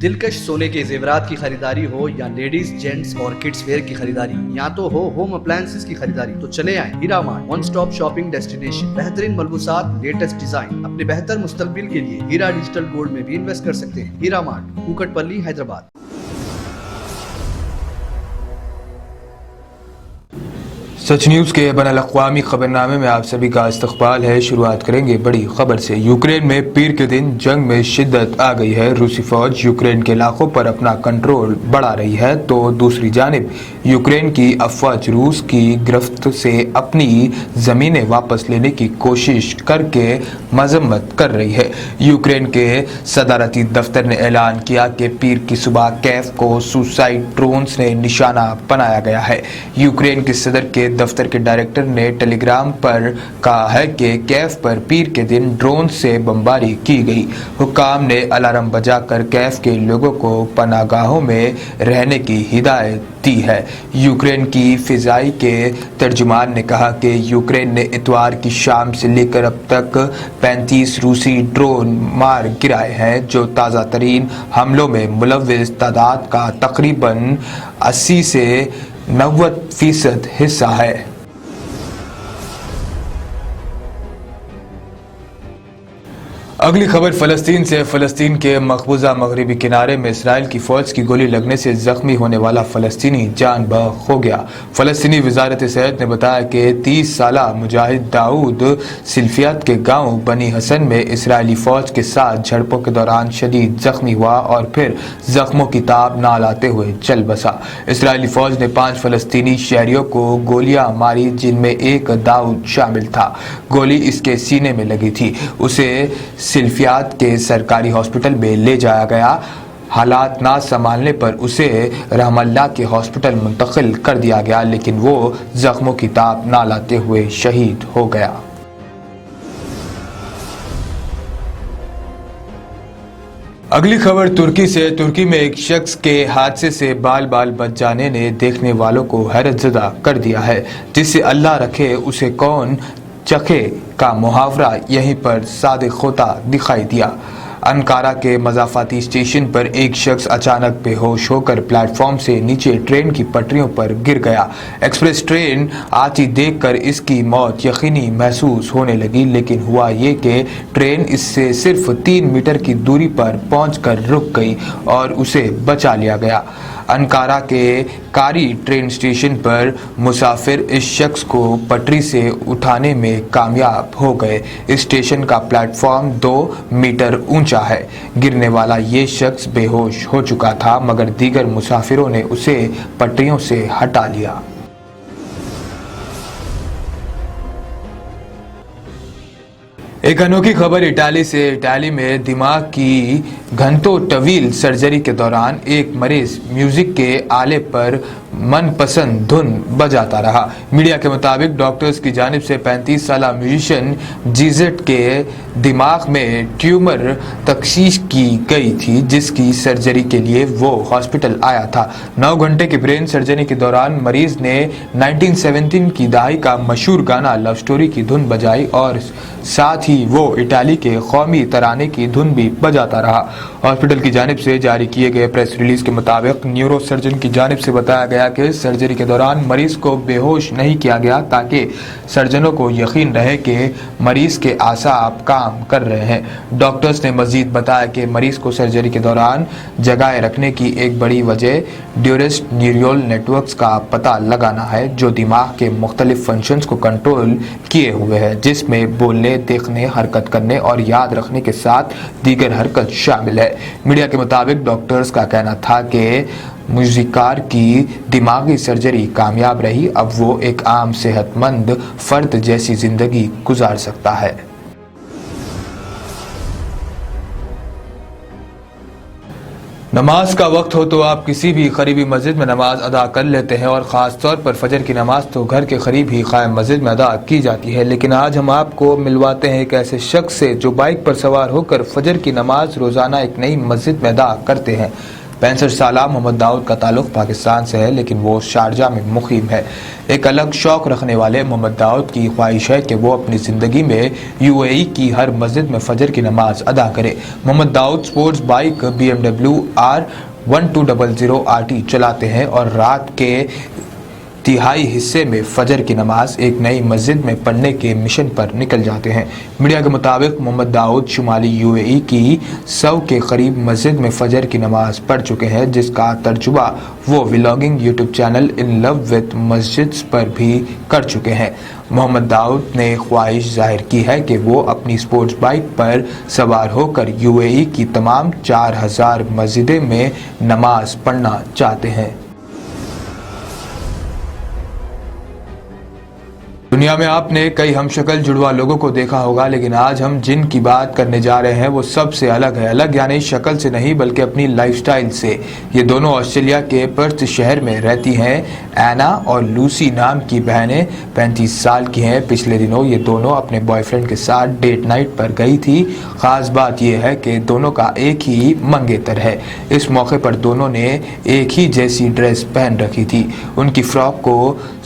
दिलकश सोने के जेवरात की खरीदारी हो या लेडीज, जेंट्स और किड्स वेयर की खरीदारी, या तो हो होम अप्लायंसेस की खरीदारी, तो चले आए Heera mart, one stop shopping destination. बेहतरीन मलबूसात, लेटेस्ट डिजाइन, अपने बेहतर मुस्तकबिल के लिए हीरा डिजिटल गोल्ड में भी इन्वेस्ट कर सकते हैं। हीरा मार्ट, कुकटपल्ली, हैदराबाद। सच न्यूज़ के बैनुल-अक़वामी खबरनामे में आप सभी का इस्तक़बाल है। शुरुआत करेंगे बड़ी खबर से। यूक्रेन में पीर के दिन जंग में शिद्दत आ गई है। रूसी फौज यूक्रेन के इलाकों पर अपना कंट्रोल बढ़ा रही है, तो दूसरी जानिब यूक्रेन की अफवाज रूस की गिरफ्त से अपनी ज़मीनें वापस लेने की कोशिश करके मजम्मत कर रही है। यूक्रेन के सदारती दफ्तर ने ऐलान किया कि पीर की सुबह कैफ को सुसाइड ड्रोन्स ने निशाना बनाया गया है। यूक्रेन के सदर के दफ्तर के डायरेक्टर ने टेलीग्राम पर कहा है कि कैफ पर पीर के दिन ड्रोन से बमबारी की गई। हुक्काम ने अलार्म बजाकर कैफ के लोगों को पनाहगाहों में रहने की हिदायत दी है। यूक्रेन की फिजाई के तर्जुमान ने कहा कि यूक्रेन ने इतवार की शाम से लेकर अब तक 35 रूसी ड्रोन मार गिराए हैं, जो ताज़ा तरीन हमलों में मुलव्विस तादाद का तकरीबन 80 से 90% हिस्सा है। अगली खबर फ़लस्तीन से। फ़लस्तीन के मकबूजा मगरबी किनारे में इसराइल की फ़ौज की गोली लगने से ज़ख्मी होने वाला फ़लस्तीनी जान बहक हो गया। फ़लस्तीनी वज़ारत सेहत ने बताया कि 30 साला मुजाहिद दाऊद सिल्फियात के गांव बनी हसन में इसराइली फ़ौज के साथ झड़पों के दौरान शदीद ज़ख्मी हुआ और फिर ज़ख्मों की ताब ना लाते हुए चल बसा। इसराइली फ़ौज ने 5 फ़लस्तीनी शहरियों को गोलियां मारी, जिनमें एक दाऊद शामिल था। गोली इसके सीने में लगी थी। उसे सिल्फियात के सरकारी हॉस्पिटल में ले जाया गया। हालात ना संभालने पर उसे रहमल्ला के हॉस्पिटल मुंतकिल कर दिया गया, लेकिन वो जख्मों की ताब ना लाते हुए शहीद हो गया। अगली खबर तुर्की से। तुर्की में एक शख्स के हादसे से बाल बाल बच जाने ने देखने वालों को हैरतज़दा कर दिया है, जिससे अल्लाह रखे उसे कौन चखे का मुहावरा यहीं पर सादिक होता दिखाई दिया। अंकारा के मज़ाफ़ाती स्टेशन पर एक शख्स अचानक बेहोश होकर प्लेटफॉर्म से नीचे ट्रेन की पटरियों पर गिर गया। एक्सप्रेस ट्रेन आती देखकर इसकी मौत यकीनी महसूस होने लगी, लेकिन हुआ ये कि ट्रेन इससे सिर्फ 3 मीटर की दूरी पर पहुंचकर रुक गई और उसे बचा लिया गया। अंकारा के कारी ट्रेन स्टेशन पर मुसाफिर इस शख्स को पटरी से उठाने में कामयाब हो गए। इस स्टेशन का प्लेटफॉर्म 2 मीटर ऊंचा है। गिरने वाला ये शख्स बेहोश हो चुका था, मगर दीगर मुसाफिरों ने उसे पटरियों से हटा लिया। एक अनोखी खबर इटाली से। इटाली में दिमाग की घंटों तवील सर्जरी के दौरान एक मरीज म्यूजिक के आले पर मनपसंद धुन बजाता रहा। मीडिया के मुताबिक डॉक्टर्स की जानिब से 35 साला म्यूजिशियन जीजेट के दिमाग में ट्यूमर तकशीश की गई थी, जिसकी सर्जरी के लिए वो हॉस्पिटल आया था। 9 घंटे की ब्रेन सर्जरी के दौरान मरीज ने 1917 की दहाई का मशहूर गाना लव स्टोरी की धुन बजाई और साथ ही वो इटाली के कौमी तराने की धुन भी बजाता रहा। हॉस्पिटल की जानिब से जारी किए गए प्रेस रिलीज के मुताबिक न्यूरो सर्जन की जानिब से बताया गया कि सर्जरी के दौरान मरीज को बेहोश नहीं किया गया, ताकि सर्जनों को यकीन रहे कि मरीज के आसाब काम कर रहे हैं। डॉक्टर्स ने मजीद बताया कि मरीज को सर्जरी के दौरान जगाए रखने की एक बड़ी वजह ड्यूरेस्ट न्यूरल नेटवर्क्स का पता लगाना है, जो दिमाग के मुख्तलिफ फंक्शंस को कंट्रोल किए हुए हैं, जिसमें बोलने, देखने, हरकत करने और याद रखने के साथ दीगर हरकत शामिल है। मीडिया के मुताबिक डॉक्टर्स का कहना था कि म्यूजिकार की दिमागी सर्जरी कामयाब रही। अब वो एक आम सेहतमंद फर्द जैसी जिंदगी गुजार सकता है। नमाज का वक्त हो तो आप किसी भी करीबी मस्जिद में नमाज अदा कर लेते हैं, और ख़ास तौर पर फजर की नमाज तो घर के करीब ही कायम मस्जिद में अदा की जाती है। लेकिन आज हम आपको मिलवाते हैं एक ऐसे शख्स से जो बाइक पर सवार होकर फजर की नमाज रोज़ाना एक नई मस्जिद में अदा करते हैं। 65 साला मोहम्मद दाऊद का ताल्लुक पाकिस्तान से है, लेकिन वो शारजा में मुकीम है। एक अलग शौक रखने वाले मोहम्मद दाऊद की ख्वाहिश है कि वो अपनी ज़िंदगी में यूएई की हर मस्जिद में फजर की नमाज अदा करे। Mohammed Dawood sports bike BMW R1200 RT चलाते हैं और रात के तिहाई हिस्से में फजर की नमाज एक नई मस्जिद में पढ़ने के मिशन पर निकल जाते हैं। मीडिया के मुताबिक मोहम्मद दाऊद शुमाली यूएई की 100 के करीब मस्जिद में फजर की नमाज पढ़ चुके हैं, जिसका तर्जुमा वो vlogging YouTube channel in love with मस्जिद्स पर भी कर चुके हैं। मोहम्मद दाऊद ने ख्वाहिश जाहिर की है कि वो अपनी स्पोर्ट्स बाइक पर सवार होकर यूएई की तमाम 4000 मस्जिदें में नमाज पढ़ना चाहते हैं। दुनिया में आपने कई हमशक्ल जुड़वा लोगों को देखा होगा, लेकिन आज हम जिन की बात करने जा रहे हैं वो सबसे अलग है। अलग यानी शक्ल से नहीं, बल्कि अपनी लाइफस्टाइल से। ये दोनों ऑस्ट्रेलिया के पर्थ शहर में रहती हैं। एना और लूसी नाम की बहनें 35 साल की हैं। पिछले दिनों ये दोनों अपने बॉयफ्रेंड के साथ डेट नाइट पर गई थी। खास बात यह है कि दोनों का एक ही मंगेतर है। इस मौके पर दोनों ने एक ही जैसी ड्रेस पहन रखी थी। उनकी फ्रॉक को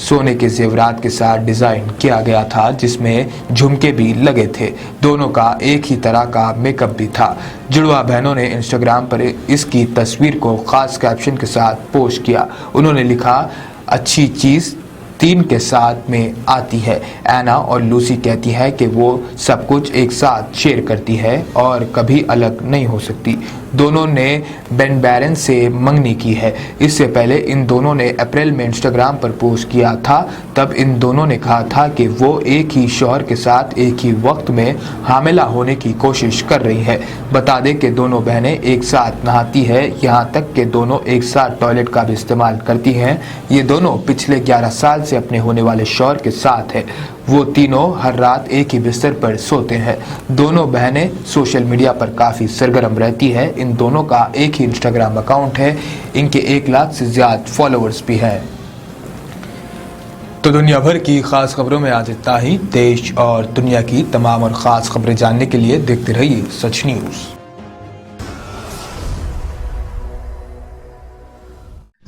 सोने के जेवरात के साथ डिजाइन किया गया था, जिसमें झुमके भी लगे थे। दोनों का एक ही तरह का मेकअप भी था। जुड़वा बहनों ने इंस्टाग्राम पर इसकी तस्वीर को खास कैप्शन के साथ पोस्ट किया। उन्होंने लिखा, अच्छी चीज़ 3 के साथ में आती है। एना और लूसी कहती है कि वो सब कुछ एक साथ शेयर करती है और कभी अलग नहीं हो सकती। दोनों ने बेन बैरन से मंगनी की है। इससे पहले इन दोनों ने अप्रैल में इंस्टाग्राम पर पोस्ट किया था। तब इन दोनों ने कहा था कि वो एक ही शौहर के साथ एक ही वक्त में हामिला होने की कोशिश कर रही है। बता दें कि दोनों बहनें एक साथ नहाती है, यहाँ तक कि दोनों एक साथ टॉयलेट का भी इस्तेमाल करती हैं। ये दोनों पिछले 11 साल से अपने होने वाले शौहर के साथ है। वो तीनों हर रात एक ही बिस्तर पर सोते हैं। दोनों बहनें सोशल मीडिया पर काफ़ी सरगर्म रहती है। इन दोनों का एक ही इंस्टाग्राम अकाउंट है। इनके 1 लाख से ज़्यादा फॉलोअर्स भी हैं। तो दुनिया भर की खास खबरों में आज इतना ही। देश और दुनिया की तमाम और ख़ास खबरें जानने के लिए देखते रहिए सच न्यूज़।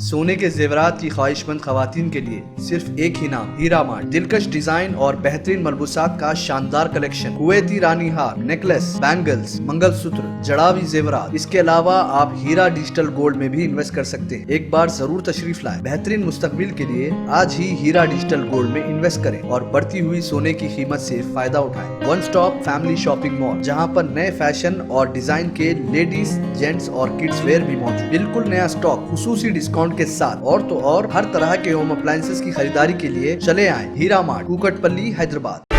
सोने के जेवरात की ख्वाहिशमंद खवातीन के लिए सिर्फ एक ही नाम, हीरा मार्ट। दिलकश डिजाइन और बेहतरीन मलबूसात का शानदार कलेक्शन, कुवैती रानी हार, नेकलेस, बैंगल्स, मंगलसूत्र, जड़ावी जेवरात। इसके अलावा आप हीरा डिजिटल गोल्ड में भी इन्वेस्ट कर सकते हैं। एक बार जरूर तशरीफ लाएं। बेहतरीन मुस्तकबिल के लिए आज ही हीरा डिजिटल गोल्ड में इन्वेस्ट करें और बढ़ती हुई सोने की कीमत से फायदा उठाएं। One stop family shopping mall, जहां पर नए फैशन और डिजाइन के लेडीज, जेंट्स और किड्स वेयर भी मौजूद। बिल्कुल नया स्टॉक, खुसूसी डिस्काउंट के साथ। और तो और हर तरह के होम अप्लायंसेस की खरीदारी के लिए चले आए हीरा मार्ट, कुकटपल्ली, हैदराबाद।